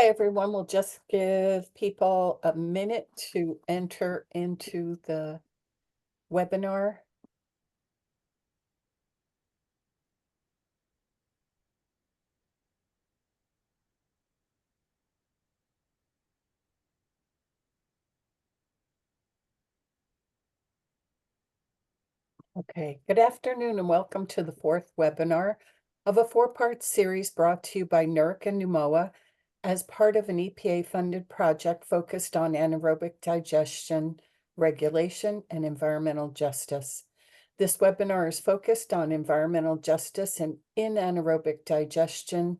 Hi, everyone. We'll just give people a minute to enter into the webinar. Okay, good afternoon and welcome to the fourth webinar of a four-part series brought to you by NERC and NUMOA as part of an EPA-funded project focused on anaerobic digestion, regulation, and environmental justice. This webinar is focused on environmental justice and in anaerobic digestion,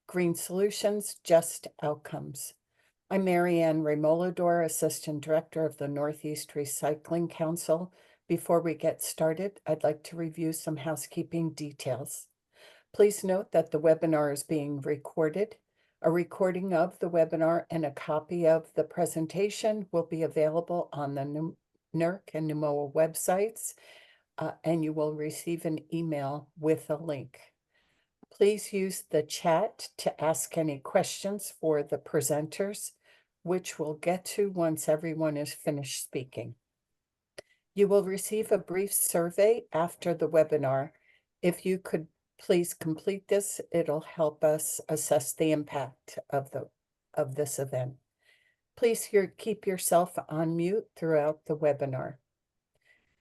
green solutions, just outcomes. I'm Marianne Remolidor, Assistant Director of the Northeast Recycling Council. Before we get started, I'd like to review some housekeeping details. Please note that the webinar is being recorded. A recording of the webinar and a copy of the presentation will be available on the NERC and NUMOA websites, and you will receive an email with a link. Please use the chat to ask any questions for the presenters, which we'll get to once everyone is finished speaking. You will receive a brief survey after the webinar. If you could please complete this, it'll help us assess the impact of this event. Please keep yourself on mute throughout the webinar.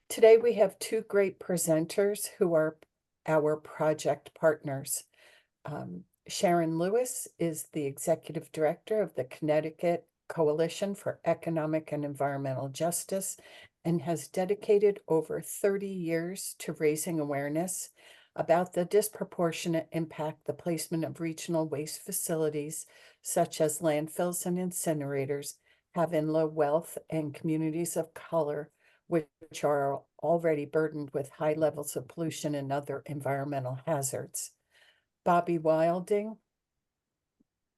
Today we have two great presenters who are our project partners. Sharon Lewis is the Executive Director of the Connecticut Coalition for Economic and Environmental Justice and has dedicated over 30 years to raising awareness about the disproportionate impact the placement of regional waste facilities, such as landfills and incinerators, have in low wealth and communities of color, which are already burdened with high levels of pollution and other environmental hazards. Bobby Wilding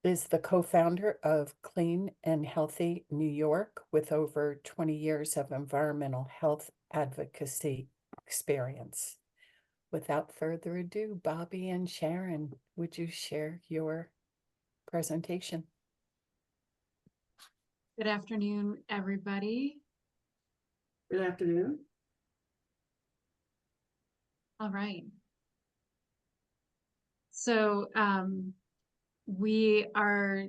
is the co-founder of Clean and Healthy New York with over 20 years of environmental health advocacy experience. Without further ado, Bobby and Sharon, would you share your presentation? Good afternoon, everybody. Good afternoon. All right. So we are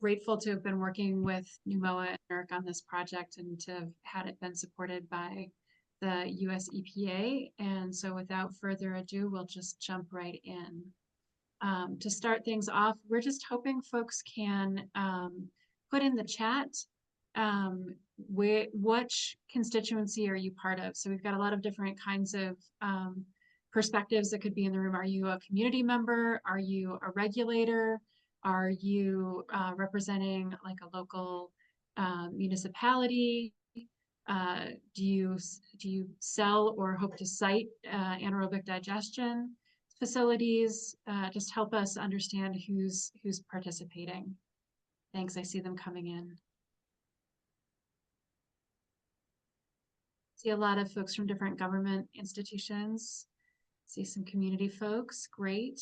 grateful to have been working with NUMOA and NERC on this project and to have had it been supported by the US EPA. And so without further ado, we'll just jump right in. To start things off, we're just hoping folks can put in the chat which constituency are you part of? So we've got a lot of different kinds of perspectives that could be in the room. Are you a community member? Are you a regulator? Are you representing like a local municipality? Do you sell or hope to site anaerobic digestion facilities? Just help us understand who's participating. Thanks, I see them coming in. See a lot of folks from different government institutions. See some community folks, great.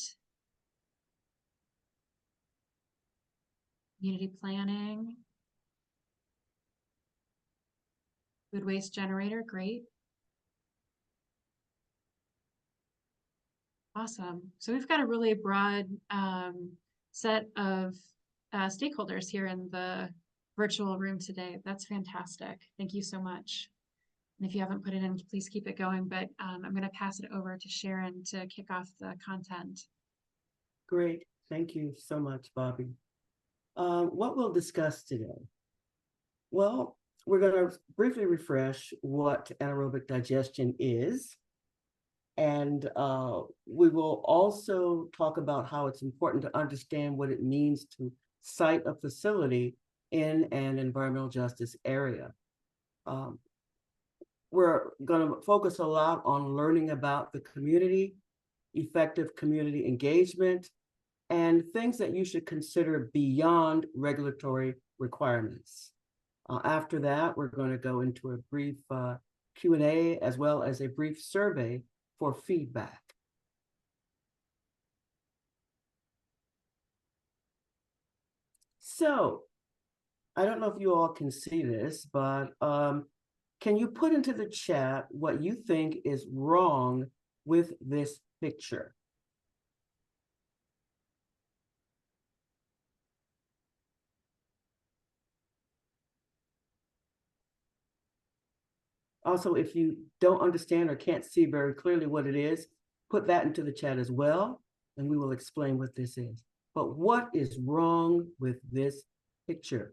Community planning. Food waste generator, great. Awesome. So we've got a really broad set of stakeholders here in the virtual room today. That's fantastic. Thank you so much. And if you haven't put it in, please keep it going. But I'm going to pass it over to Sharon to kick off the content. Great. Thank you so much, Bobby. What we'll discuss today? Well, we're going to briefly refresh what anaerobic digestion is. And we will also talk about how it's important to understand what it means to site a facility in an environmental justice area. We're going to focus a lot on learning about the community, effective community engagement, and things that you should consider beyond regulatory requirements. After that, we're going to go into a brief Q&A as well as a brief survey for feedback. So I don't know if you all can see this, but can you put into the chat what you think is wrong with this picture? Also, if you don't understand or can't see very clearly what it is, put that into the chat as well, and we will explain what this is. But what is wrong with this picture?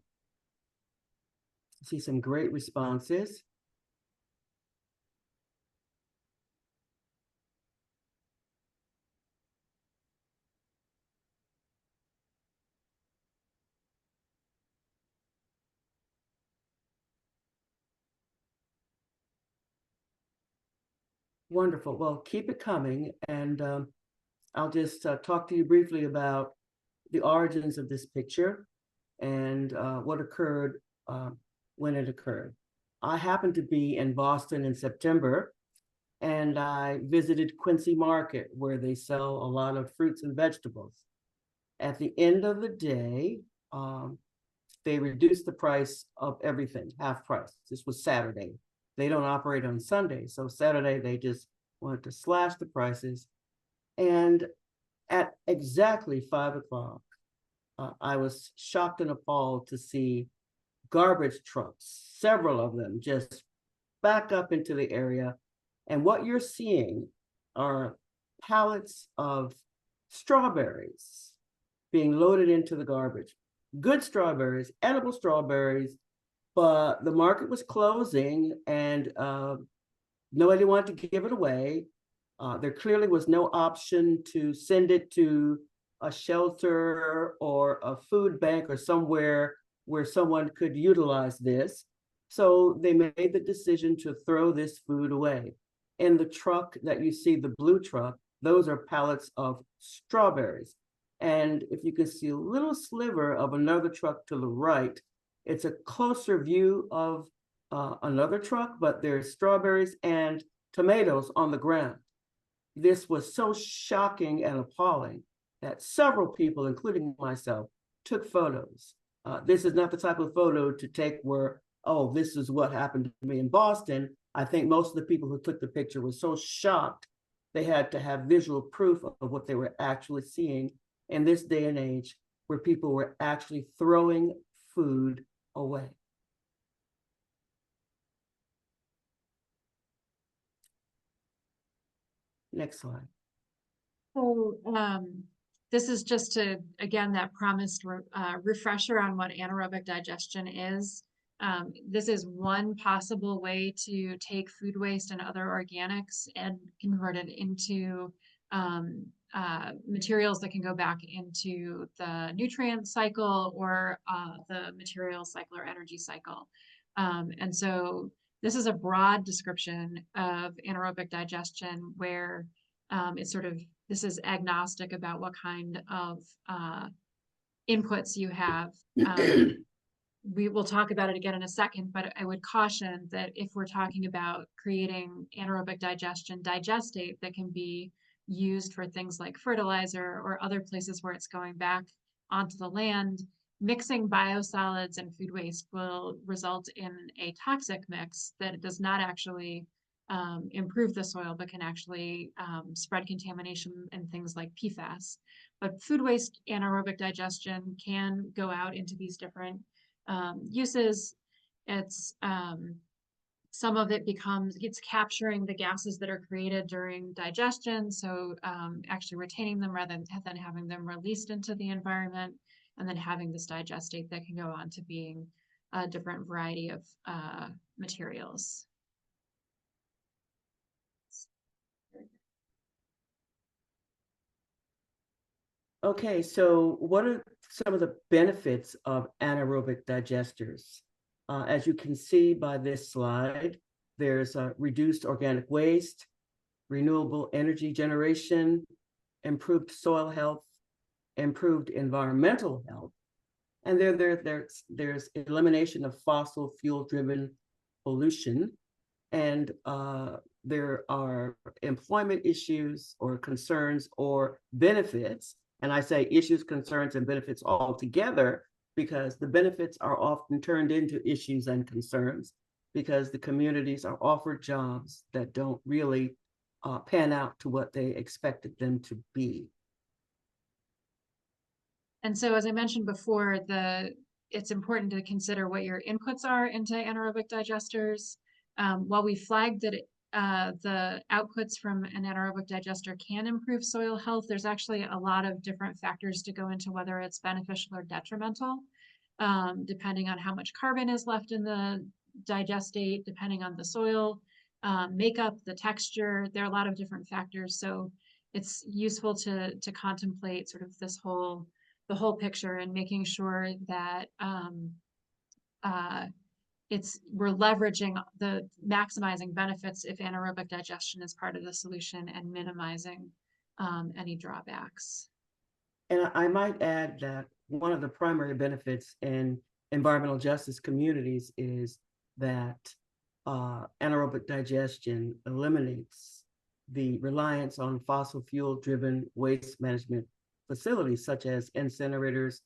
I see some great responses. Wonderful. Well, keep it coming, and I'll just talk to you briefly about the origins of this picture and what occurred when it occurred. I happened to be in Boston in September, and I visited Quincy Market, where they sell a lot of fruits and vegetables. At the end of the day, they reduced the price of everything, half price. This was Saturday. They don't operate on Sunday. So Saturday, they just wanted to slash the prices. And at exactly 5 o'clock, I was shocked and appalled to see garbage trucks, several of them, just back up into the area. And what you're seeing are pallets of strawberries being loaded into the garbage. Good strawberries, edible strawberries, but the market was closing and nobody wanted to give it away. There clearly was no option to send it to a shelter or a food bank or somewhere where someone could utilize this. So they made the decision to throw this food away. In the truck that you see, the blue truck, those are pallets of strawberries. And if you can see a little sliver of another truck to the right, it's a closer view of another truck, but there's strawberries and tomatoes on the ground. This was so shocking and appalling that several people, including myself, took photos. This is not the type of photo to take where, oh, this is what happened to me in Boston. I think most of the people who took the picture were so shocked they had to have visual proof of what they were actually seeing in this day and age where people were actually throwing food away. Next slide. So this is just to, again, that promised refresher on what anaerobic digestion is. This is one possible way to take food waste and other organics and convert it into materials that can go back into the nutrient cycle or the material cycle or energy cycle. And so this is a broad description of anaerobic digestion where it's sort of, this is agnostic about what kind of inputs you have. We will talk about it again in a second, but I would caution that if we're talking about creating anaerobic digestion digestate that can be used for things like fertilizer or other places where it's going back onto the land, mixing biosolids and food waste will result in a toxic mix that does not actually improve the soil, but can actually spread contamination and things like PFAS. But food waste anaerobic digestion can go out into these different uses. It's some of it it's capturing the gases that are created during digestion, so actually retaining them rather than having them released into the environment, and then having this digestate that can go on to being a different variety of materials. Okay, so what are some of the benefits of anaerobic digesters? As you can see by this slide, there's reduced organic waste, renewable energy generation, improved soil health, improved environmental health, and there's elimination of fossil fuel-driven pollution, and there are employment issues or concerns or benefits. And I say issues, concerns, and benefits all together because the benefits are often turned into issues and concerns because the communities are offered jobs that don't really pan out to what they expected them to be. And so, as I mentioned before, it's important to consider what your inputs are into anaerobic digesters. While we flagged that the outputs from an anaerobic digester can improve soil health, there's actually a lot of different factors to go into whether it's beneficial or detrimental, depending on how much carbon is left in the digestate, depending on the soil makeup, the texture. There are a lot of different factors. So it's useful to contemplate sort of the whole picture and making sure that we're leveraging the maximizing benefits if anaerobic digestion is part of the solution and minimizing any drawbacks. And I might add that one of the primary benefits in environmental justice communities is that anaerobic digestion eliminates the reliance on fossil fuel driven waste management facilities such as incinerators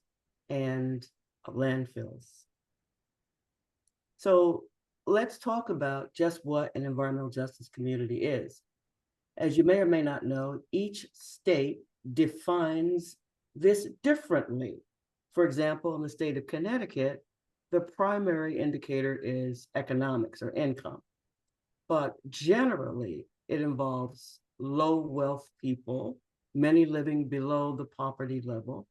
and landfills. So let's talk about just what an environmental justice community is. As you may or may not know, each state defines this differently. For example, in the state of Connecticut, the primary indicator is economics or income. But generally, it involves low wealth people, many living below the poverty level,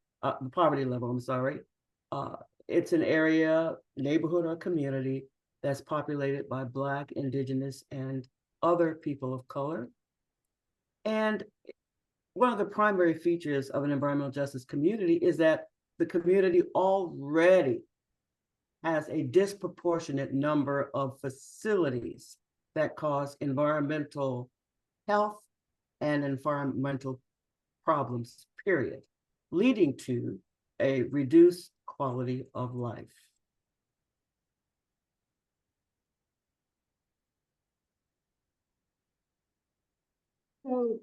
it's an area, neighborhood, or community that's populated by Black, Indigenous, and other people of color. And one of the primary features of an environmental justice community is that the community already has a disproportionate number of facilities that cause environmental health and environmental problems, period, leading to a reduced quality of life. So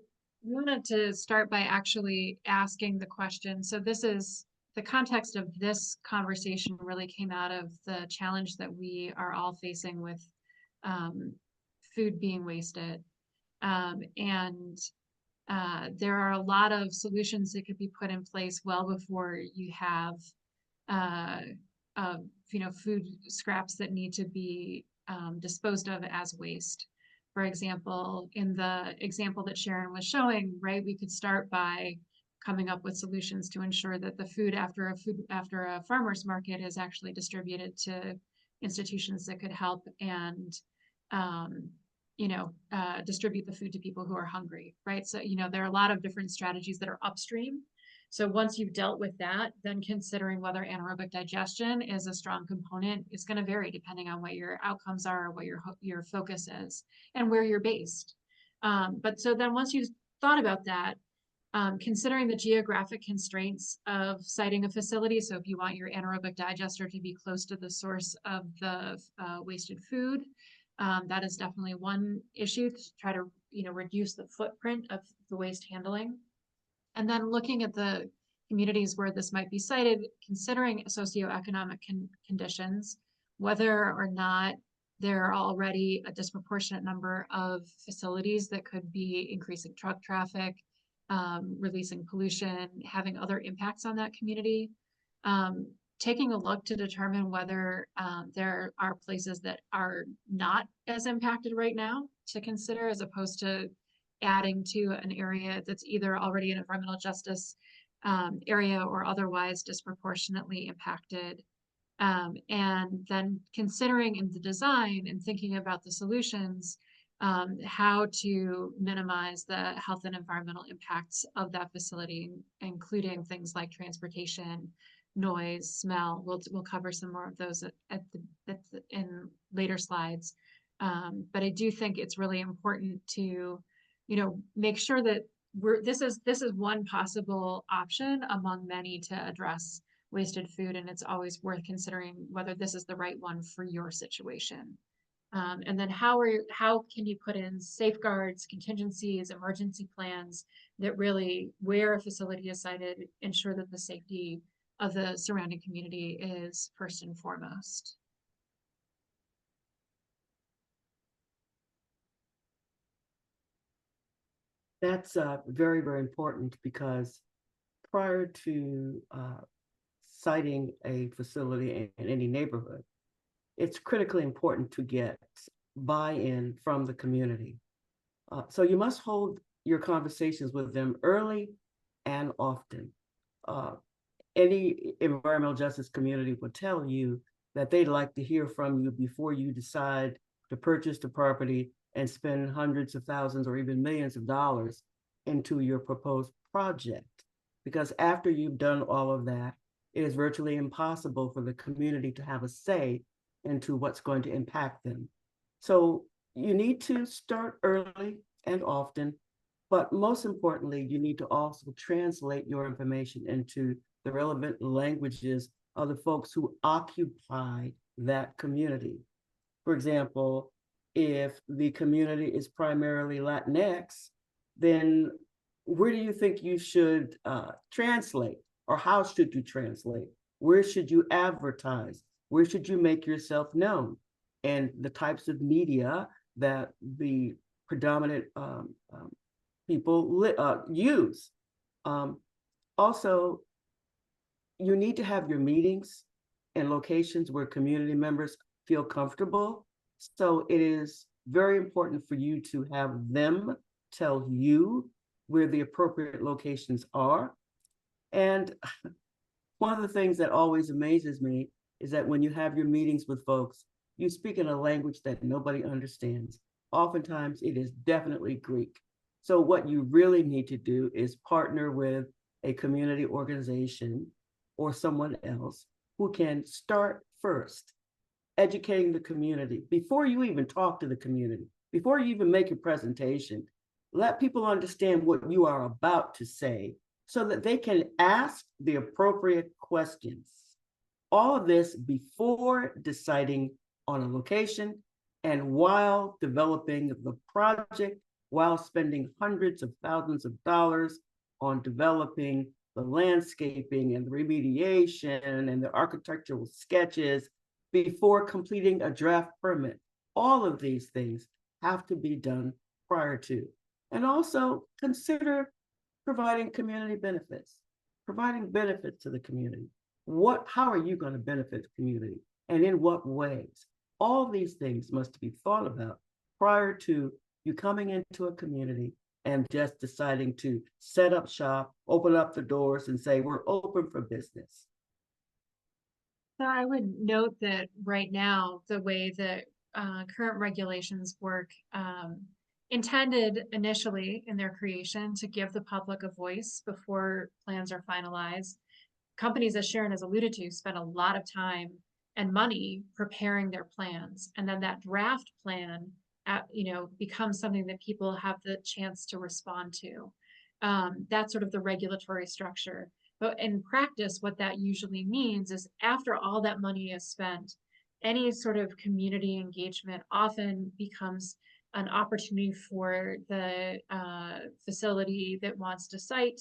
I wanted to start by actually asking the question. So this is the context of this conversation really came out of the challenge that we are all facing with food being wasted. And there are a lot of solutions that could be put in place well before you have food scraps that need to be disposed of as waste. For example, in the example that Sharon was showing, right, we could start by coming up with solutions to ensure that the food after a farmer's market is actually distributed to institutions that could help and distribute the food to people who are hungry, right? So, there are a lot of different strategies that are upstream. So once you've dealt with that, then considering whether anaerobic digestion is a strong component is going to vary depending on what your outcomes are, what your focus is, and where you're based. But so then once you've thought about that, considering the geographic constraints of siting a facility, so if you want your anaerobic digester to be close to the source of the wasted food, that is definitely one issue to try to reduce the footprint of the waste handling. And then looking at the communities where this might be sited, considering socioeconomic conditions, whether or not there are already a disproportionate number of facilities that could be increasing truck traffic, releasing pollution, having other impacts on that community. Taking a look to determine whether there are places that are not as impacted right now to consider, as opposed to adding to an area that's either already an environmental justice area or otherwise disproportionately impacted. And then considering in the design and thinking about the solutions, how to minimize the health and environmental impacts of that facility, including things like transportation, noise, smell. We'll cover some more of those in later slides. But I do think it's really important to make sure that this is one possible option among many to address wasted food, and it's always worth considering whether this is the right one for your situation. And then how can you put in safeguards, contingencies, emergency plans that really, where a facility is sited, ensure that the safety of the surrounding community is first and foremost. That's very, very important because prior to citing a facility in any neighborhood, it's critically important to get buy-in from the community. So you must hold your conversations with them early and often. Uh, any environmental justice community will tell you that they'd like to hear from you before you decide to purchase the property and spend hundreds of thousands or even millions of dollars into your proposed project. Because after you've done all of that, it is virtually impossible for the community to have a say into what's going to impact them. So you need to start early and often, but most importantly, you need to also translate your information into the relevant languages of the folks who occupy that community. For example, if the community is primarily Latinx, then where do you think you should translate, or how should you translate? Where should you advertise? Where should you make yourself known? And the types of media that the predominant people use. Also, you need to have your meetings in locations where community members feel comfortable. So it is very important for you to have them tell you where the appropriate locations are. And one of the things that always amazes me is that when you have your meetings with folks, you speak in a language that nobody understands. Oftentimes it is definitely Greek. So what you really need to do is partner with a community organization or someone else who can start first, educating the community before you even talk to the community, before you even make your presentation. Let people understand what you are about to say so that they can ask the appropriate questions. All of this before deciding on a location and while developing the project, while spending hundreds of thousands of dollars on developing the landscaping and the remediation and the architectural sketches before completing a draft permit. All of these things have to be done prior to. And also consider providing community benefits, providing benefits to the community. How are you going to benefit the community and in what ways? All these things must be thought about prior to you coming into a community and just deciding to set up shop, open up the doors and say, we're open for business. So I would note that right now, the way that current regulations work, intended initially in their creation to give the public a voice before plans are finalized. Companies, as Sharon has alluded to, spend a lot of time and money preparing their plans. And then that draft plan, becomes something that people have the chance to respond to. That's sort of the regulatory structure. But in practice, what that usually means is after all that money is spent, any sort of community engagement often becomes an opportunity for the facility that wants to site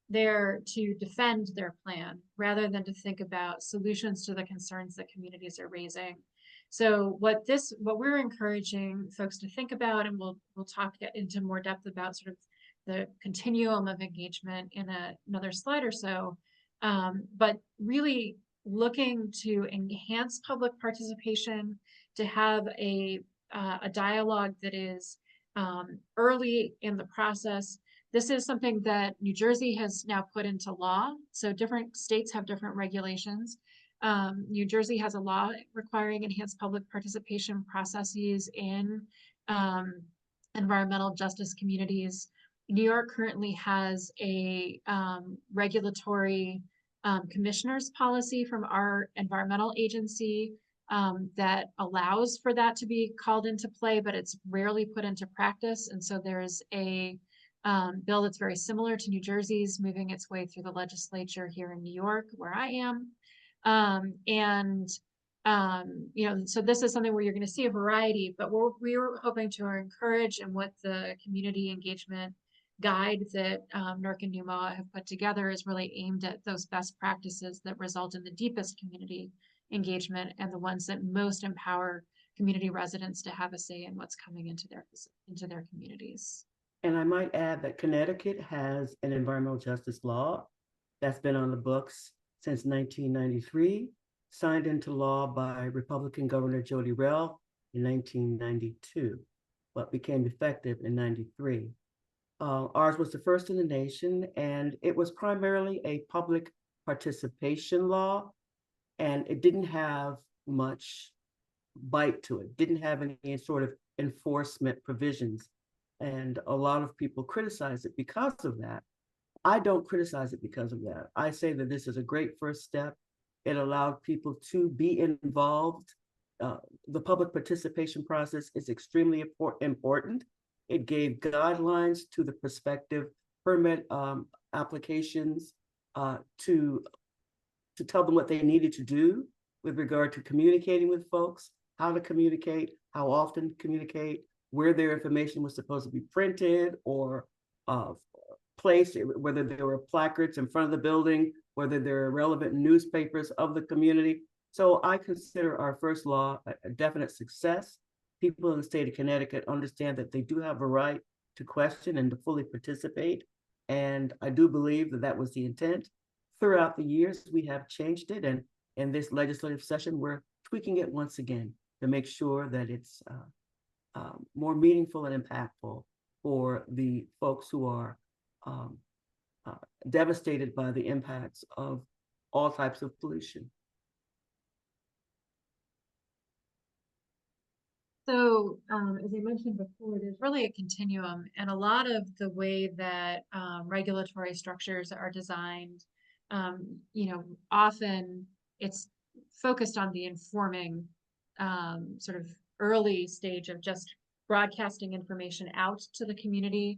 there to defend their plan rather than to think about solutions to the concerns that communities are raising. So what we're encouraging folks to think about, and we'll talk into more depth about sort of the continuum of engagement in another slide or so, but really looking to enhance public participation, to have a dialogue that is early in the process. This is something that New Jersey has now put into law. So different states have different regulations. New Jersey has a law requiring enhanced public participation processes in environmental justice communities. New York currently has a regulatory commissioner's policy from our environmental agency that allows for that to be called into play, but it's rarely put into practice. And so there's a bill that's very similar to New Jersey's moving its way through the legislature here in New York, where I am. So this is something where you're going to see a variety, but we were hoping to encourage, and what the community engagement guide that NERC and NUMOA have put together is really aimed at those best practices that result in the deepest community engagement and the ones that most empower community residents to have a say in what's coming into their communities. And I might add that Connecticut has an environmental justice law that's been on the books since 1993, signed into law by Republican Governor Jody Rell in 1992, but became effective in 93. Ours was the first in the nation, and it was primarily a public participation law, and it didn't have much bite to it, didn't have any sort of enforcement provisions. And a lot of people criticize it because of that. I don't criticize it because of that. I say that this is a great first step. It allowed people to be involved. The public participation process is extremely important. It gave guidelines to the prospective permit applications to tell them what they needed to do with regard to communicating with folks, how to communicate, how often to communicate, where their information was supposed to be printed or placed, whether there were placards in front of the building, whether there are relevant newspapers of the community. So I consider our first law a definite success. People in the state of Connecticut understand that they do have a right to question and to fully participate. And I do believe that that was the intent. Throughout the years, we have changed it. And in this legislative session, we're tweaking it once again to make sure that it's more meaningful and impactful for the folks who are devastated by the impacts of all types of pollution. So, as I mentioned before, there's really a continuum, and a lot of the way that regulatory structures are designed, often it's focused on the informing sort of early stage of just broadcasting information out to the community,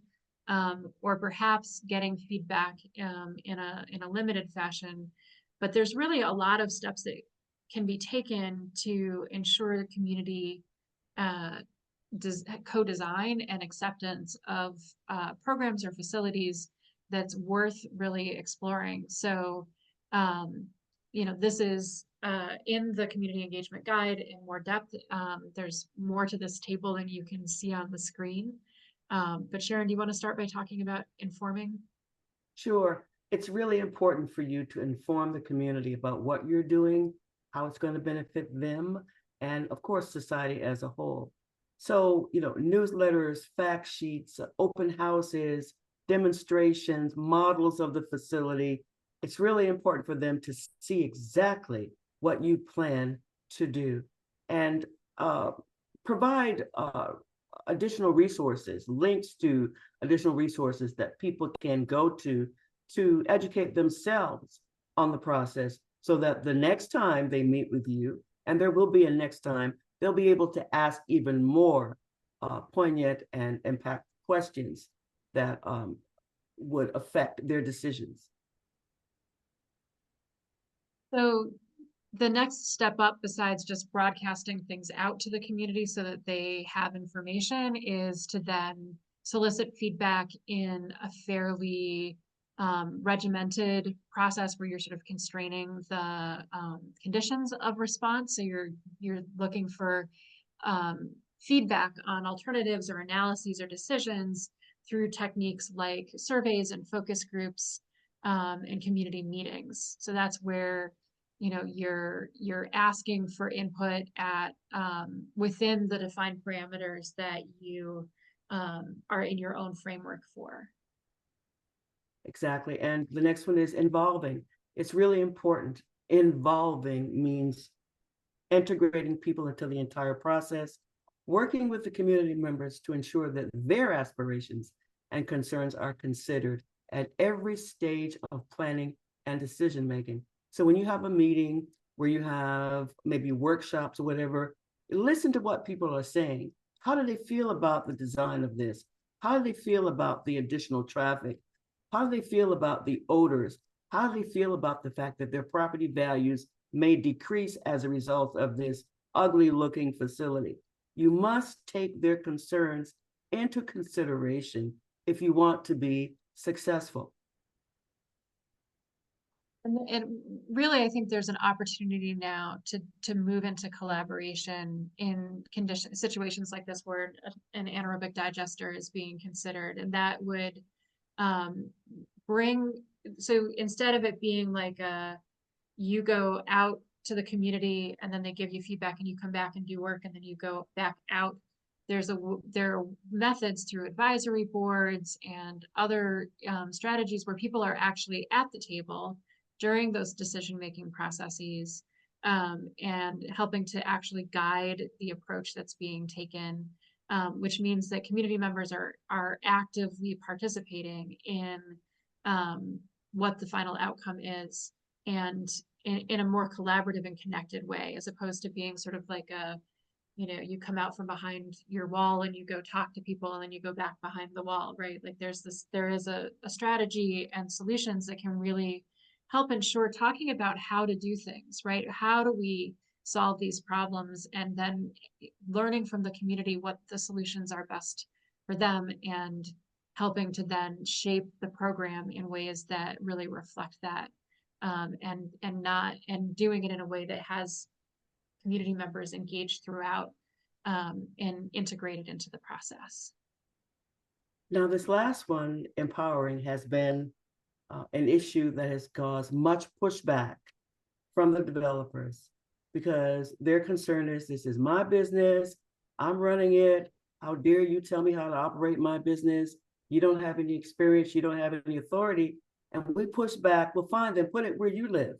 or perhaps getting feedback in a limited fashion. But there's really a lot of steps that can be taken to ensure the community co-design and acceptance of programs or facilities that's worth really exploring. So, this is in the community engagement guide in more depth. There's more to this table than you can see on the screen. But Sharon, do you want to start by talking about informing? Sure. It's really important for you to inform the community about what you're doing, how it's going to benefit them, and of course, society as a whole. So, newsletters, fact sheets, open houses, demonstrations, models of the facility. It's really important for them to see exactly what you plan to do and provide additional resources, links to additional resources that people can go to educate themselves on the process so that the next time they meet with you, and there will be a next time, they'll be able to ask even more poignant and impactful questions that would affect their decisions. So the next step up, besides just broadcasting things out to the community so that they have information, is to then solicit feedback in a fairly regimented process where you're sort of constraining the conditions of response. So you're looking for feedback on alternatives or analyses or decisions through techniques like surveys and focus groups and community meetings. So that's where you're asking for input at within the defined parameters that you are in your own framework for. Exactly. And the next one is involving. It's really important. Involving means integrating people into the entire process, working with the community members to ensure that their aspirations and concerns are considered at every stage of planning and decision making. So when you have a meeting where you have maybe workshops or whatever, listen to what people are saying. How do they feel about the design of this? How do they feel about the additional traffic? How do they feel about the odors? How do they feel about the fact that their property values may decrease as a result of this ugly looking facility? You must take their concerns into consideration if you want to be successful. And really, I think there's an opportunity now to move into collaboration in situations like this where an anaerobic digester is being considered, and that would bring, so instead of it being like you go out to the community and then they give you feedback and you come back and do work and then you go back out, there are methods through advisory boards and other strategies where people are actually at the table during those decision-making processes, and helping to actually guide the approach that's being taken, which means that community members are actively participating in what the final outcome is, and in a more collaborative and connected way, as opposed to being sort of like you come out from behind your wall and you go talk to people and then you go back behind the wall, right? Like there is a strategy and solutions that can really help ensure talking about how to do things, right? How do we solve these problems, and then learning from the community what the solutions are best for them, and helping to then shape the program in ways that really reflect that, and doing it in a way that has community members engaged throughout, and integrated into the process. Now, this last one, empowering, has been an issue that has caused much pushback from the developers, because their concern is, this is my business, I'm running it. How dare you tell me how to operate my business? You don't have any experience, you don't have any authority. And we push back, well, fine, then put it where you live,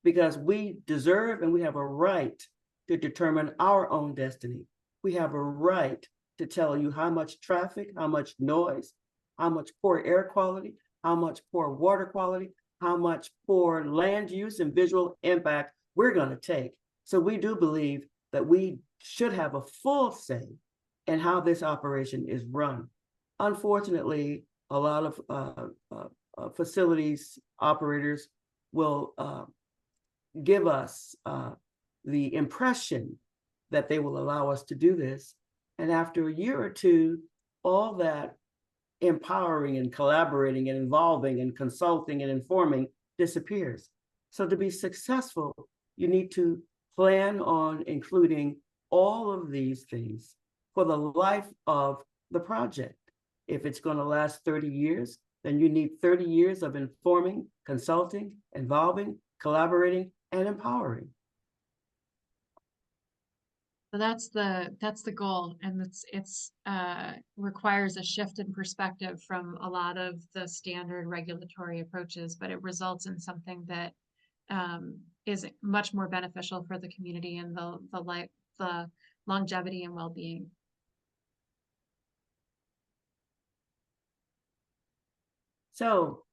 because we deserve and we have a right to determine our own destiny. We have a right to tell you how much traffic, how much noise, how much poor air quality, how much poor water quality, how much poor land use and visual impact we're going to take. So we do believe that we should have a full say in how this operation is run. Unfortunately, a lot of facilities operators will give us the impression that they will allow us to do this. And after a year or two, all that empowering and collaborating and involving and consulting and informing disappears. So to be successful, you need to plan on including all of these things for the life of the project. If it's going to last 30 years, then you need 30 years of informing, consulting, involving, collaborating, and empowering. So that's the goal, and it's requires a shift in perspective from a lot of the standard regulatory approaches, but it results in something that is much more beneficial for the community and the longevity and well-being. So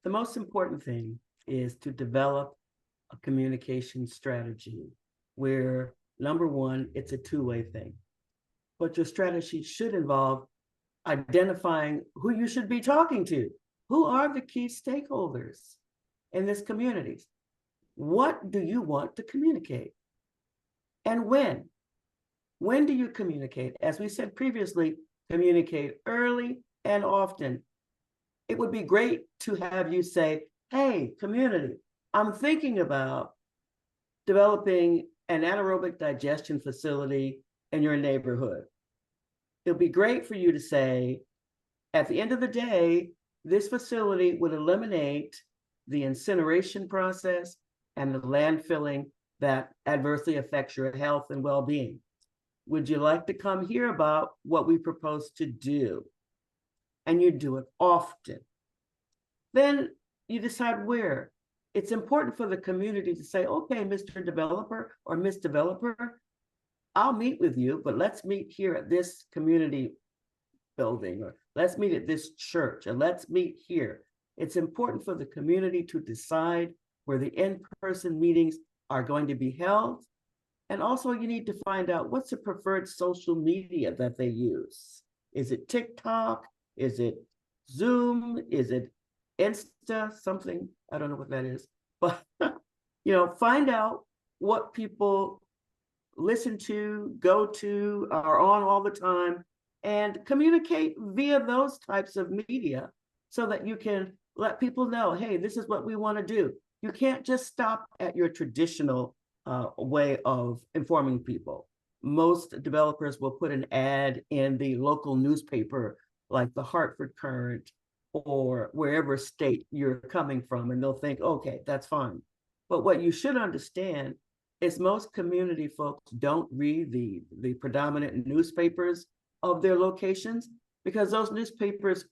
the most important thing is to develop a communication strategy where, number one, it's a two-way thing. But your strategy should involve identifying who you should be talking to. Who are the key stakeholders in this community? What do you want to communicate? And when? When do you communicate? As we said previously, communicate early and often. It would be great to have you say, hey, community, I'm thinking about developing an anaerobic digestion facility in your neighborhood. It'll be great for you to say, at the end of the day, this facility would eliminate the incineration process and the landfilling that adversely affects your health and well-being. Would you like to come hear about what we propose to do? And you do it often. Then you decide where. It's important for the community to say, okay, Mr. Developer or Miss Developer, I'll meet with you, but let's meet here at this community building, or let's meet at this church, and let's meet here. It's important for the community to decide where the in-person meetings are going to be held. And also you need to find out what's the preferred social media that they use. Is it TikTok? Is it Zoom? Is it Insta? Something, I don't know what that is, but find out what people listen to, go to, are on all the time, and communicate via those types of media so that you can let people know, hey, this is what we want to do. You can't just stop at your traditional way of informing people. Most developers will put an ad in the local newspaper, like the Hartford Current or wherever state you're coming from, and they'll think, okay, that's fine. But what you should understand is most community folks don't read the predominant newspapers of their locations, because those newspapers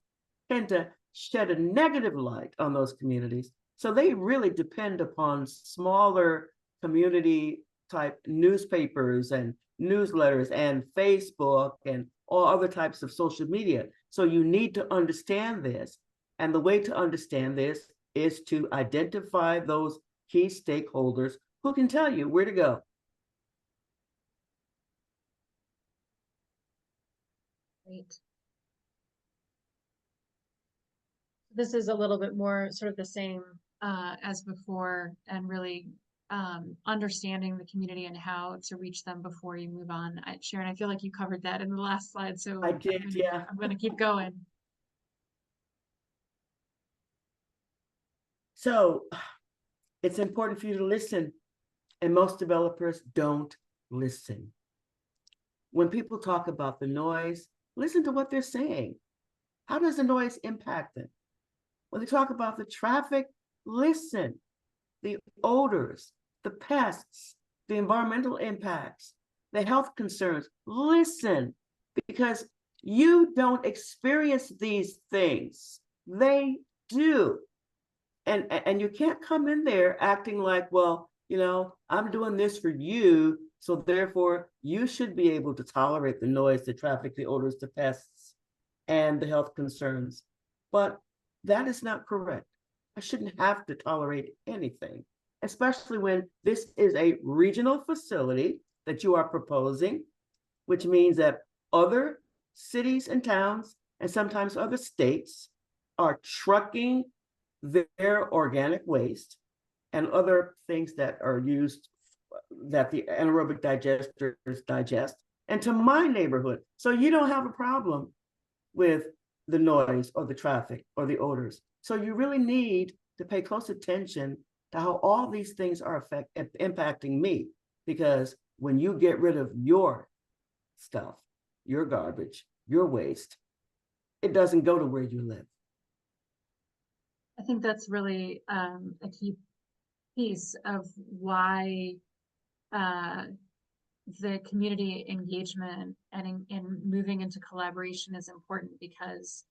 tend to shed a negative light on those communities. So they really depend upon smaller community type newspapers and newsletters and Facebook and all other types of social media. So you need to understand this. And the way to understand this is to identify those key stakeholders who can tell you where to go. Great. This is a little bit more sort of the same as before, and really understanding the community and how to reach them before you move on. Sharon, I feel like you covered that in the last slide, so I did, yeah. I'm going to keep going. So it's important for you to listen, and most developers don't listen. When people talk about the noise, listen to what they're saying. How does the noise impact them? When they talk about the traffic, listen. The odors, the pests, the environmental impacts, the health concerns, listen, because you don't experience these things. They do. And you can't come in there acting like, well, you know, I'm doing this for you, so therefore you should be able to tolerate the noise, the traffic, the odors, the pests, and the health concerns. But that is not correct. I shouldn't have to tolerate anything, especially when this is a regional facility that you are proposing, which means that other cities and towns, and sometimes other states, are trucking their organic waste and other things that are used, that the anaerobic digesters digest, into my neighborhood. So you don't have a problem with the noise or the traffic or the odors. So you really need to pay close attention to how all these things are impacting me, because when you get rid of your stuff, your garbage, your waste, it doesn't go to where you live. I think that's really a key piece of why the community engagement and in moving into collaboration is important, because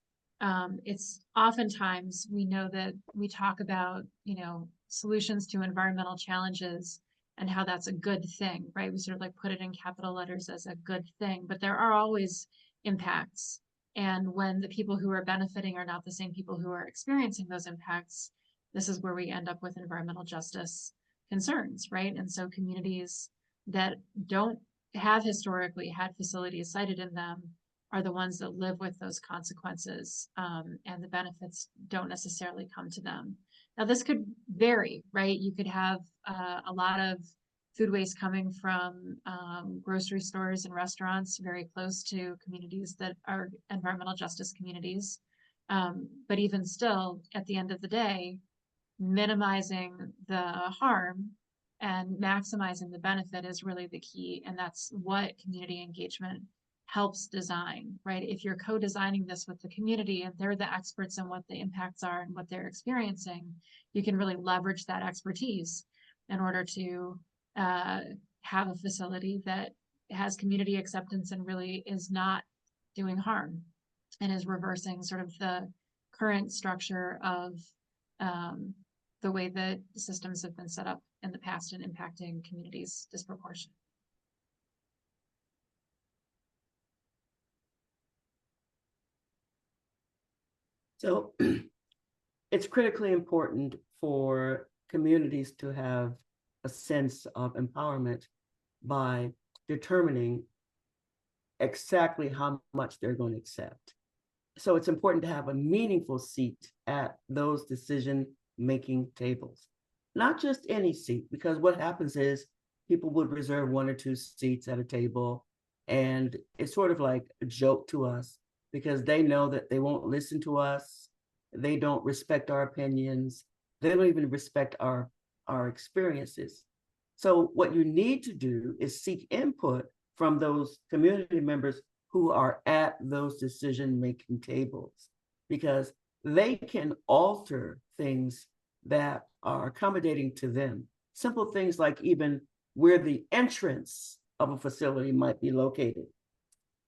it's oftentimes, we know that we talk about, you know, solutions to environmental challenges and how that's a good thing, right? We sort of like put it in capital letters as a good thing, but there are always impacts. And when the people who are benefiting are not the same people who are experiencing those impacts, this is where we end up with environmental justice concerns, right? And so communities that don't have historically had facilities cited in them are the ones that live with those consequences, and the benefits don't necessarily come to them. Now, this could vary, right? You could have a lot of food waste coming from grocery stores and restaurants very close to communities that are environmental justice communities. But even still, at the end of the day, minimizing the harm and maximizing the benefit is really the key. And that's what community engagement helps design, right? If you're co-designing this with the community and they're the experts on what the impacts are and what they're experiencing, you can really leverage that expertise in order to have a facility that has community acceptance and really is not doing harm and is reversing sort of the current structure of the way that systems have been set up in the past and impacting communities disproportionately. So it's critically important for communities to have a sense of empowerment by determining exactly how much they're going to accept. So it's important to have a meaningful seat at those decision-making tables. Not just any seat, because what happens is people would reserve 1 or 2 seats at a table, And it's sort of like a joke to us because they know that they won't listen to us. They don't respect our opinions. They don't even respect our experiences. So what you need to do is seek input from those community members who are at those decision-making tables, because they can alter things that are accommodating to them. Simple things like even where the entrance of a facility might be located.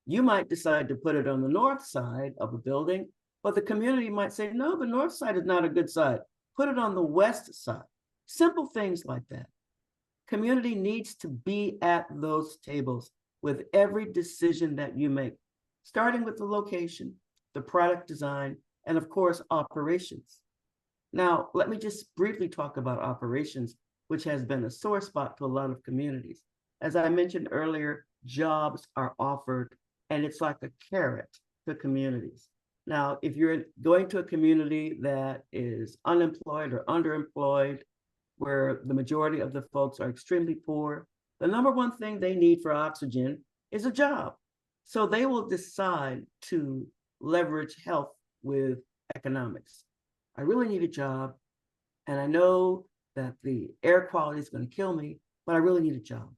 You might decide to put it on the north side of a building, but the community might say, no, the north side is not a good side. Put it on the west side. Simple things like that. Community needs to be at those tables with every decision that you make, starting with the location, the product design, and of course, operations. Now, let me just briefly talk about operations, which has been a sore spot to a lot of communities. As I mentioned earlier, jobs are offered, and it's like a carrot to communities. Now, if you're going to a community that is unemployed or underemployed, where the majority of the folks are extremely poor, the number one thing they need for oxygen is a job. So they will decide to leverage health with economics. I really need a job, and I know that the air quality is going to kill me, but I really need a job.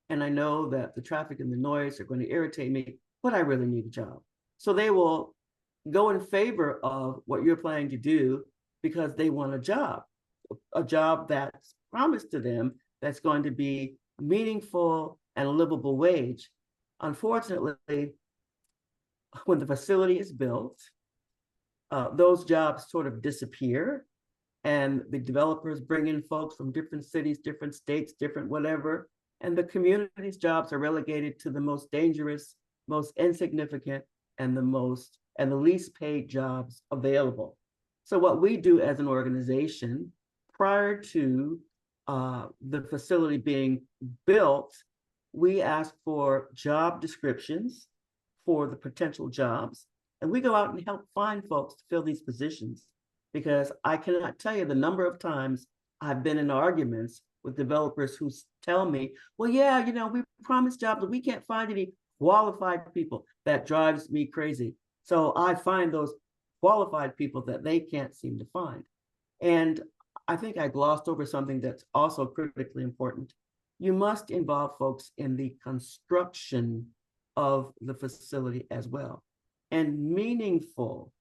And I know that the traffic and the noise are going to irritate me, but I really need a job. So they will go in favor of what you're planning to do because they want a job that's promised to them that's going to be meaningful and a livable wage. Unfortunately, when the facility is built, those jobs sort of disappear, and the developers bring in folks from different cities, different states, different whatever, and the community's jobs are relegated to the most dangerous, most insignificant, and the least paid jobs available. So what we do as an organization, prior to the facility being built, we ask for job descriptions for the potential jobs, and we go out and help find folks to fill these positions, because I cannot tell you the number of times I've been in arguments with developers who tell me, well, yeah, we promised jobs, but we can't find any qualified people. That drives me crazy. So I find those qualified people that they can't seem to find. And I think I glossed over something that's also critically important. You must involve folks in the construction of the facility as well, and meaningful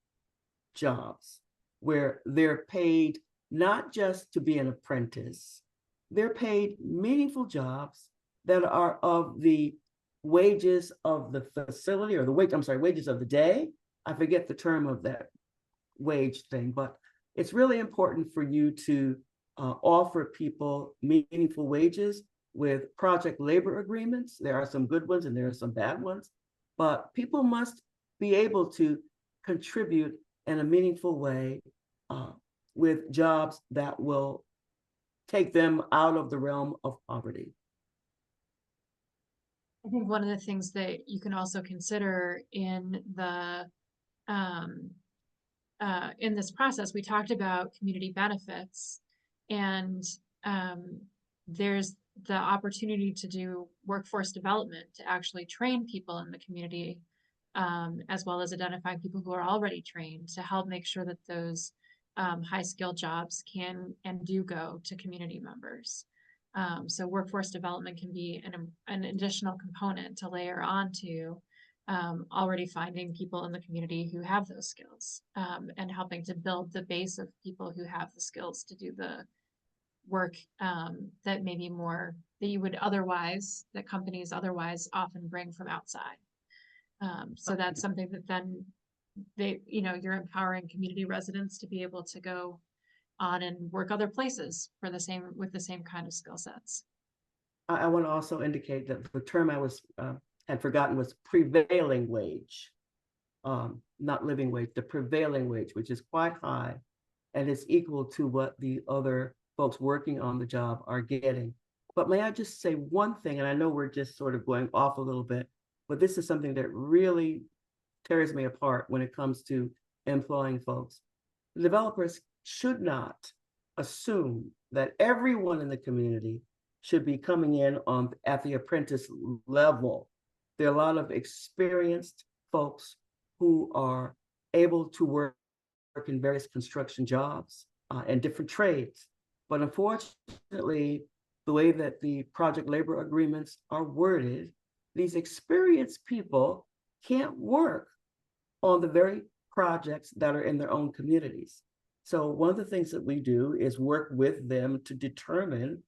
jobs where they're paid not just to be an apprentice, they're paid meaningful jobs that are of the wages of the facility, or wages of the day. I forget the term of that wage thing, but it's really important for you to offer people meaningful wages with project labor agreements. There are some good ones and there are some bad ones, but people must be able to contribute in a meaningful way with jobs that will take them out of the realm of poverty. I think one of the things that you can also consider in the in this process, we talked about community benefits, and there's the opportunity to do workforce development, to actually train people in the community, as well as identify people who are already trained, to help make sure that those high-skilled jobs can and do go to community members. So workforce development can be an additional component to layer onto already finding people in the community who have those skills, and helping to build the base of people who have the skills to do the work that maybe more that you would otherwise, that companies otherwise often bring from outside. So that's something that then you're empowering community residents to be able to go on and work other places with the same kind of skill sets. I want to also indicate that the term I had forgotten was prevailing wage, not living wage, the prevailing wage, which is quite high, and is equal to what the other folks working on the job are getting. But may I just say one thing, and I know we're just sort of going off a little bit, but this is something that really tears me apart when it comes to employing folks. The developers should not assume that everyone in the community should be coming in at the apprentice level. There are a lot of experienced folks who are able to work in various construction jobs and different trades. But unfortunately, the way that the project labor agreements are worded, these experienced people can't work on the very projects that are in their own communities. So one of the things that we do is work with them to determine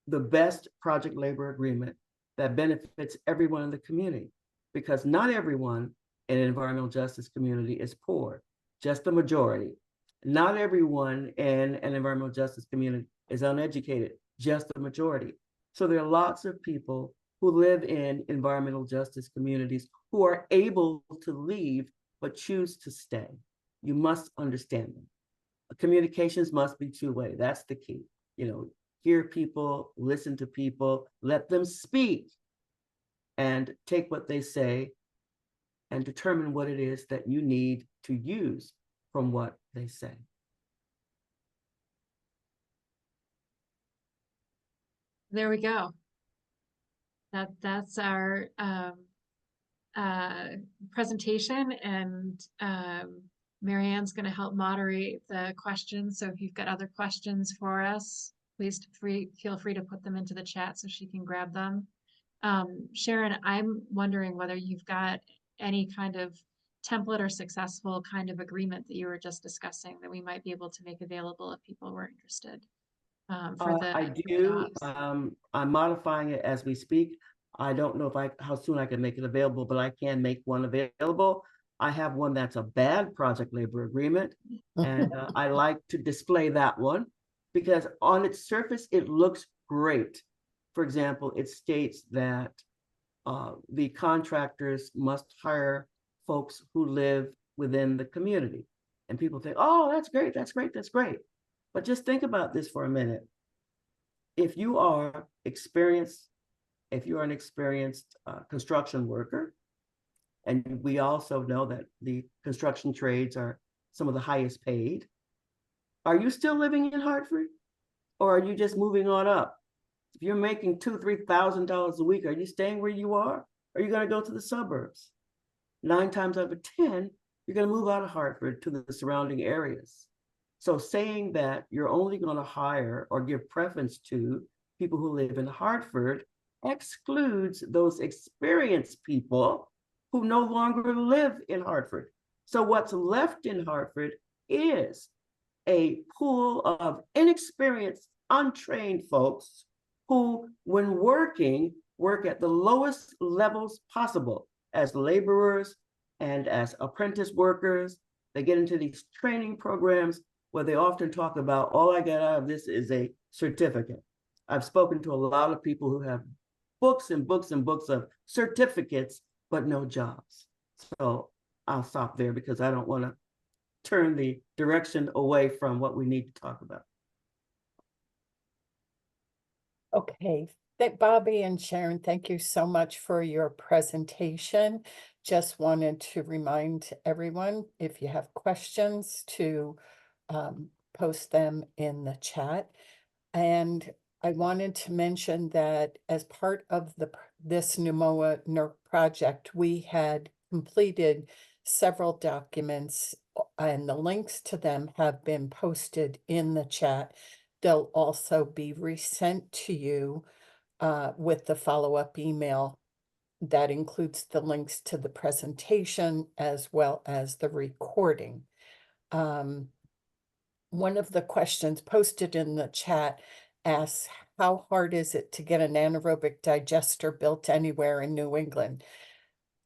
the best project labor agreement that benefits everyone in the community, because not everyone in an environmental justice community is poor, just the majority. Not everyone in an environmental justice community is uneducated, just the majority. So there are lots of people who live in environmental justice communities who are able to leave but choose to stay. You must understand them. Communications must be two-way. That's the key. Hear people, listen to people, let them speak, and take what they say and determine what it is that you need to use from what they say. There we go. That's our presentation, and Marianne's going to help moderate the questions. So if you've got other questions for us, please feel free to put them into the chat so she can grab them. Sharon, I'm wondering whether you've got any kind of template or successful kind of agreement that you were just discussing that we might be able to make available if people were interested. I do. I'm modifying it as we speak. I don't know how soon I can make it available, but I can make one available. I have one that's a bad project labor agreement, and I like to display that one because on its surface, it looks great. For example, it states that the contractors must hire folks who live within the community. And people think, oh, that's great, that's great, that's great. But just think about this for a minute. If you are an experienced construction worker, and we also know that the construction trades are some of the highest paid, are you still living in Hartford? Or are you just moving on up? If you're making $2,000, $3,000 a week, are you staying where you are? Or are you going to go to the suburbs? 9 times out of 10, you're going to move out of Hartford to the surrounding areas. So saying that you're only going to hire or give preference to people who live in Hartford excludes those experienced people who no longer live in Hartford. So what's left in Hartford is a pool of inexperienced, untrained folks who, when working, work at the lowest levels possible as laborers and as apprentice workers. They get into these training programs where they often talk about, all I get out of this is a certificate. I've spoken to a lot of people who have books and books and books of certificates, but no jobs. So I'll stop there because I don't want to turn the direction away from what we need to talk about. Okay, Bobby and Sharon, thank you so much for your presentation. Just wanted to remind everyone, if you have questions, to post them in the chat. And I wanted to mention that as part of this NUMOA NERC project, we had completed several documents, and the links to them have been posted in the chat. They'll also be resent to you with the follow-up email that includes the links to the presentation as well as the recording. One of the questions posted in the chat asks, how hard is it to get an anaerobic digester built anywhere in New England?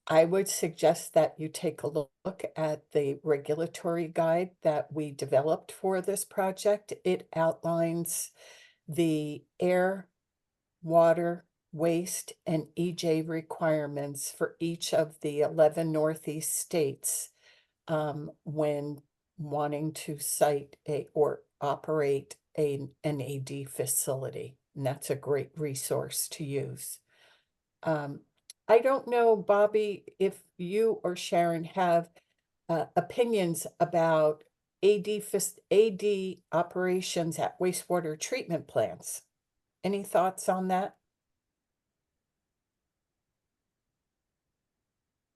I would suggest that you take a look at the regulatory guide that we developed for this project. It outlines the air, water, waste, and EJ requirements for each of the 11 Northeast states when wanting to site or operate an AD facility. And that's a great resource to use. I don't know, Bobby, if you or Sharon have opinions about AD operations at wastewater treatment plants. Any thoughts on that?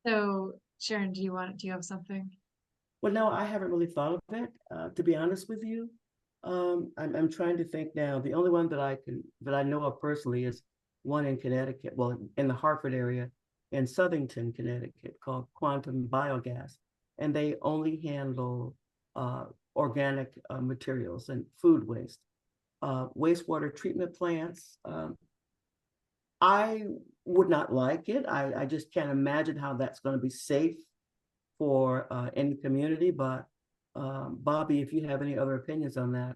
So Sharon, do you have something? Well, no, I haven't really thought of it, to be honest with you. I'm trying to think now. The only one that I know of personally is one in Connecticut, well, in the Hartford area, in Southington, Connecticut, called Quantum Biogas, and they only handle organic materials and food waste. Wastewater treatment plants. I would not like it. I just can't imagine how that's going to be safe for any community. But Bobby, if you have any other opinions on that.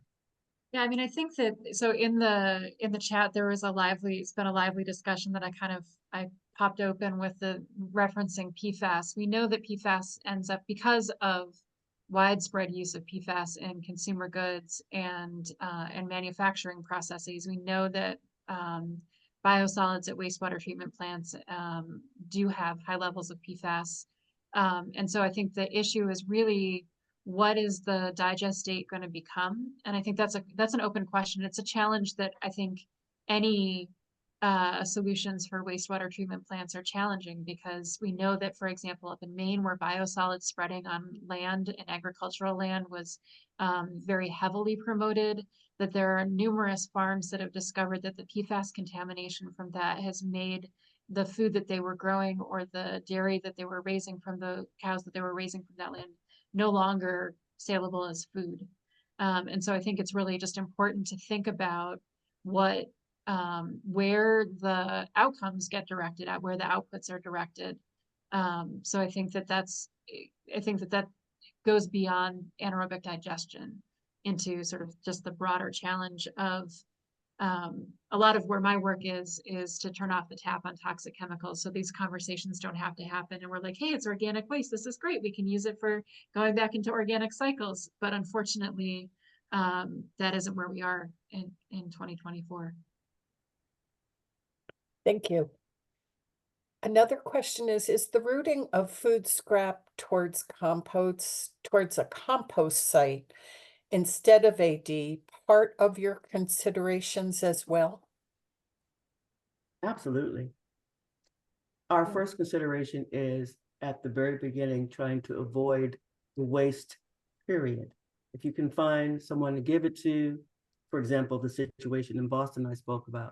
Yeah, I mean, I think that so in the chat there was it's been a lively discussion that I popped open with the referencing PFAS. We know that PFAS ends up because of widespread use of PFAS in consumer goods and manufacturing processes. We know that biosolids at wastewater treatment plants do have high levels of PFAS. And so I think the issue is really what is the digest state going to become? And I think that's an open question. It's a challenge that I think any solutions for wastewater treatment plants are challenging because we know that, for example, up in Maine, where biosolids spreading on land and agricultural land was very heavily promoted, that there are numerous farms that have discovered that the PFAS contamination from that has made the food that they were growing or the dairy that they were raising from the cows that they were raising from that land no longer saleable as food. And so I think it's really just important to think about where the outcomes get directed at, where the outputs are directed. So I think that goes beyond anaerobic digestion into sort of just the broader challenge of a lot of where my work is to turn off the tap on toxic chemicals. So these conversations don't have to happen. And we're like, hey, it's organic waste. This is great. We can use it for going back into organic cycles. But unfortunately, that isn't where we are in 2024. Thank you. Another question is the routing of food scrap towards a compost site instead of AD part of your considerations as well? Absolutely. Our first consideration is at the very beginning, trying to avoid the waste, period. If you can find someone to give it to, for example, the situation in Boston I spoke about,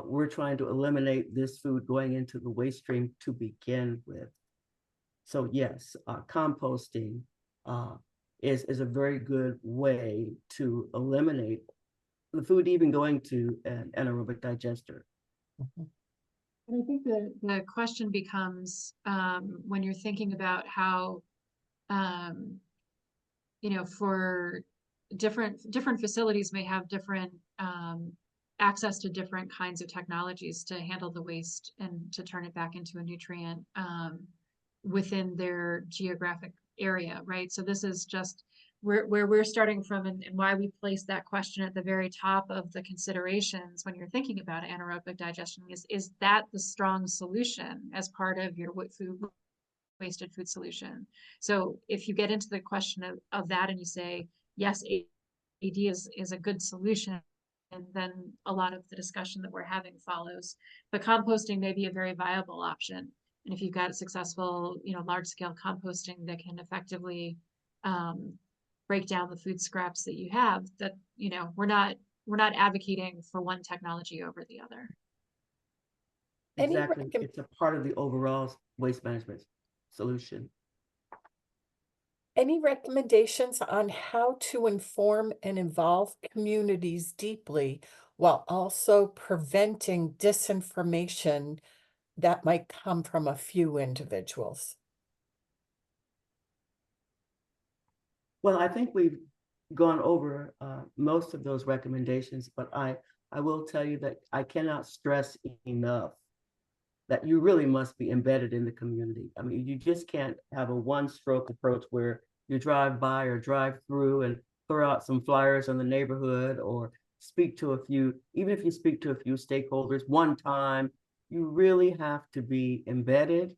we're trying to eliminate this food going into the waste stream to begin with. So yes, composting is a very good way to eliminate the food even going to an anaerobic digester. Mhm. And I think the question becomes when you're thinking about how, for different facilities may have different access to different kinds of technologies to handle the waste and to turn it back into a nutrient within their geographic area, right? So this is just where we're starting from and why we place that question at the very top of the considerations when you're thinking about anaerobic digestion is that the strong solution as part of your wasted food solution. So if you get into the question of that and you say, yes, AD is a good solution, and then a lot of the discussion that we're having follows. But composting may be a very viable option. And if you've got successful, large scale composting that can effectively break down the food scraps that you have, that, we're not advocating for one technology over the other. Exactly. It's a part of the overall waste management solution. Any recommendations on how to inform and involve communities deeply while also preventing disinformation that might come from a few individuals? Well, I think we've gone over most of those recommendations, but I will tell you that I cannot stress enough that you really must be embedded in the community. I mean, you just can't have a one-stroke approach where you drive by or drive through and throw out some flyers on the neighborhood or speak to a few, even if you speak to a few stakeholders one time, you really have to be embedded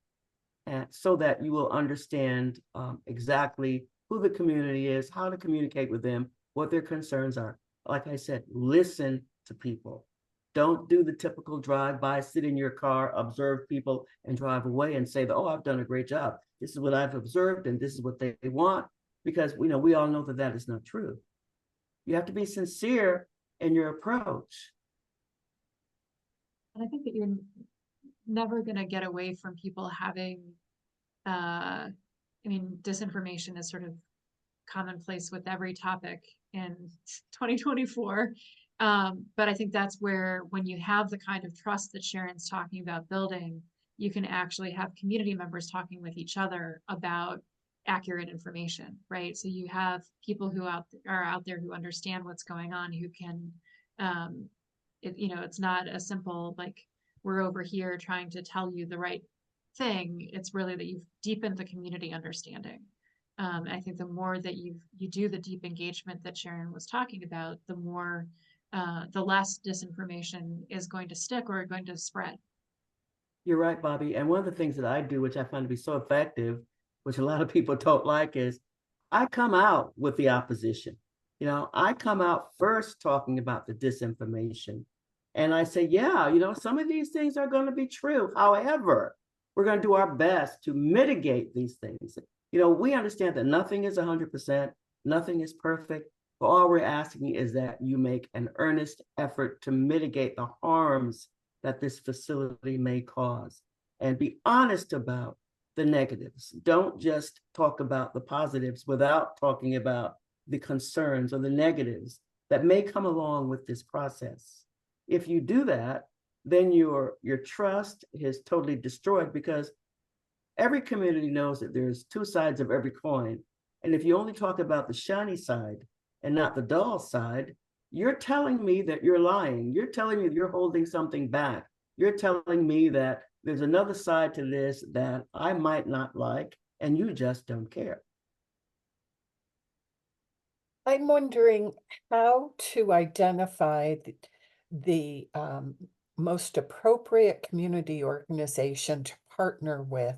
and so that you will understand exactly who the community is, how to communicate with them, what their concerns are. Like I said, listen to people. Don't do the typical drive-by, sit in your car, observe people, and drive away and say that, oh, I've done a great job. This is what I've observed, and this is what they want, because we all know that that is not true. You have to be sincere in your approach. And I think that you're never going to get away from people having, disinformation is sort of commonplace with every topic in 2024. But I think that's where, when you have the kind of trust that Sharon's talking about building, you can actually have community members talking with each other about accurate information, right? So you have people who are out there who understand what's going on, who can, it's not a simple, like, we're over here trying to tell you the right thing. It's really that you've deepened the community understanding. I think the more that you do the deep engagement that Sharon was talking about, the more, the less disinformation is going to stick or going to spread. You're right, Bobby. And one of the things that I do, which I find to be so effective, which a lot of people don't like, is I come out with the opposition. I come out first talking about the disinformation. And I say, yeah, some of these things are going to be true. However, we're going to do our best to mitigate these things. We understand that nothing is 100%, nothing is perfect, but all we're asking is that you make an earnest effort to mitigate the harms that this facility may cause, and be honest about the negatives. Don't just talk about the positives without talking about the concerns or the negatives that may come along with this process. If you do that, then your trust is totally destroyed, because every community knows that there's two sides of every coin. And if you only talk about the shiny side and not the dull side, you're telling me that you're lying. You're telling me that you're holding something back. You're telling me that there's another side to this that I might not like, and you just don't care. I'm wondering how to identify the most appropriate community organization to partner with,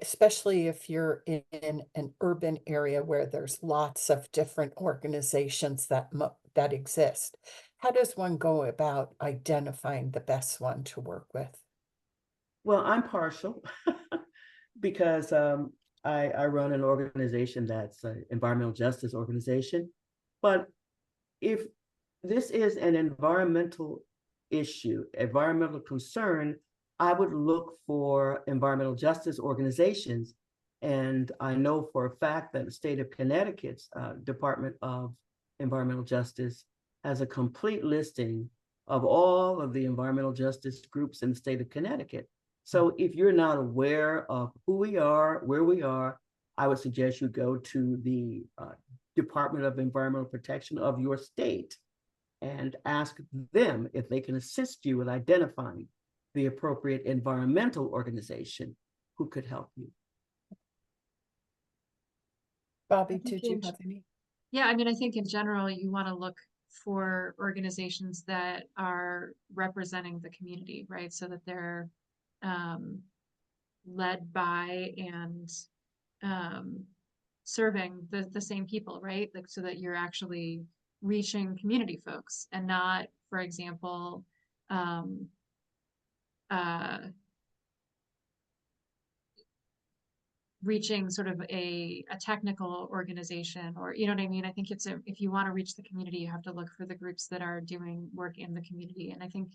especially if you're in an urban area where there's lots of different organizations that exist. How does one go about identifying the best one to work with? Well, I'm partial because I run an organization that's an environmental justice organization. But if this is an environmental issue, environmental concern, I would look for environmental justice organizations. And I know for a fact that the state of Connecticut's Department of Environmental Justice has a complete listing of all of the environmental justice groups in the state of Connecticut. So if you're not aware of who we are, where we are, I would suggest you go to the Department of Environmental Protection of your state and ask them if they can assist you with identifying the appropriate environmental organization who could help you. Bobby, did you have any? Yeah, I think in general, you want to look for organizations that are representing the community, right? So that they're led by and serving the same people, right? Like, so that you're actually reaching community folks and not, for example, reaching sort of a technical organization, or you know what I mean? I think if you want to reach the community, you have to look for the groups that are doing work in the community. And I think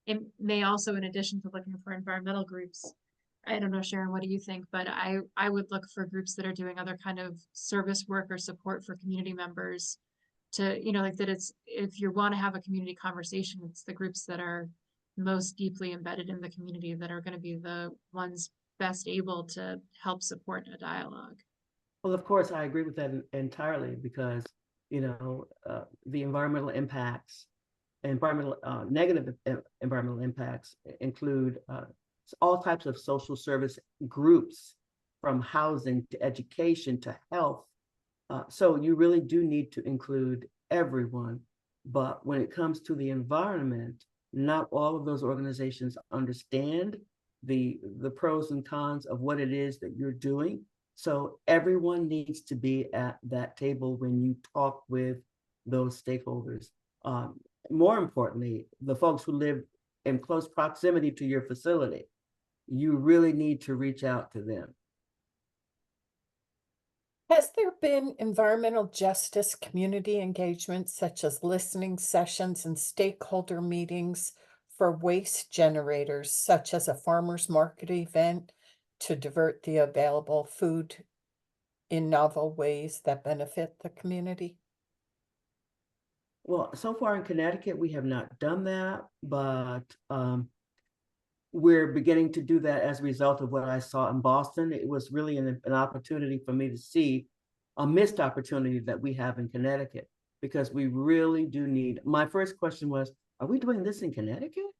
it may also, in addition to looking for environmental groups, I don't know, Sharon, what do you think? But I would look for groups that are doing other kind of service work or support for community members to, like that if you want to have a community conversation, it's the groups that are most deeply embedded in the community that are going to be the ones best able to help support a dialogue. Well, of course, I agree with that entirely, because, the environmental impacts, negative environmental impacts include all types of social service groups, from housing to education to health. So you really do need to include everyone. But when it comes to the environment, not all of those organizations understand the pros and cons of what it is that you're doing. So everyone needs to be at that table when you talk with those stakeholders. More importantly, the folks who live in close proximity to your facility, you really need to reach out to them. Has there been environmental justice community engagement such as listening sessions and stakeholder meetings for waste generators, such as a farmer's market event to divert the available food in novel ways that benefit the community? Well, so far in Connecticut, we have not done that, but we're beginning to do that as a result of what I saw in Boston. It was really an opportunity for me to see a missed opportunity that we have in Connecticut, because we really do need. My first question was, are we doing this in Connecticut?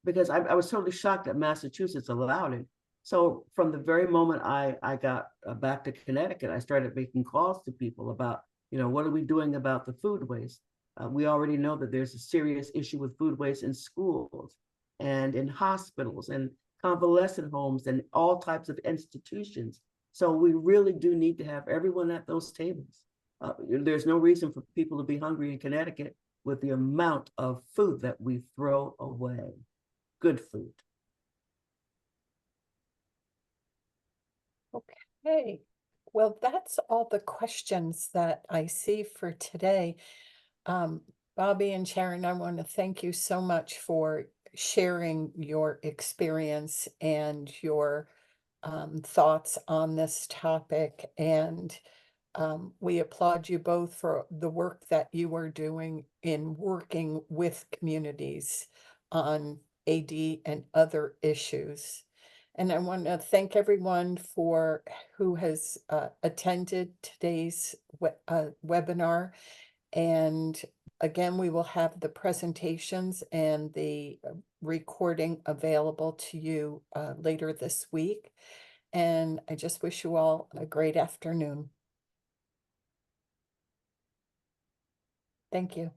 Because I was totally shocked that Massachusetts allowed it. So from the very moment I got back to Connecticut, I started making calls to people about, what are we doing about the food waste? We already know that there's a serious issue with food waste in schools and in hospitals and convalescent homes and all types of institutions. So we really do need to have everyone at those tables. There's no reason for people to be hungry in Connecticut with the amount of food that we throw away. Good food. Okay, well, that's all the questions that I see for today. Bobby and Sharon, I want to thank you so much for sharing your experience and your thoughts on this topic. And we applaud you both for the work that you are doing in working with communities on AD and other issues. And I want to thank everyone for who has attended today's webinar. And again, we will have the presentations and the recording available to you later this week. And I just wish you all a great afternoon. Thank you.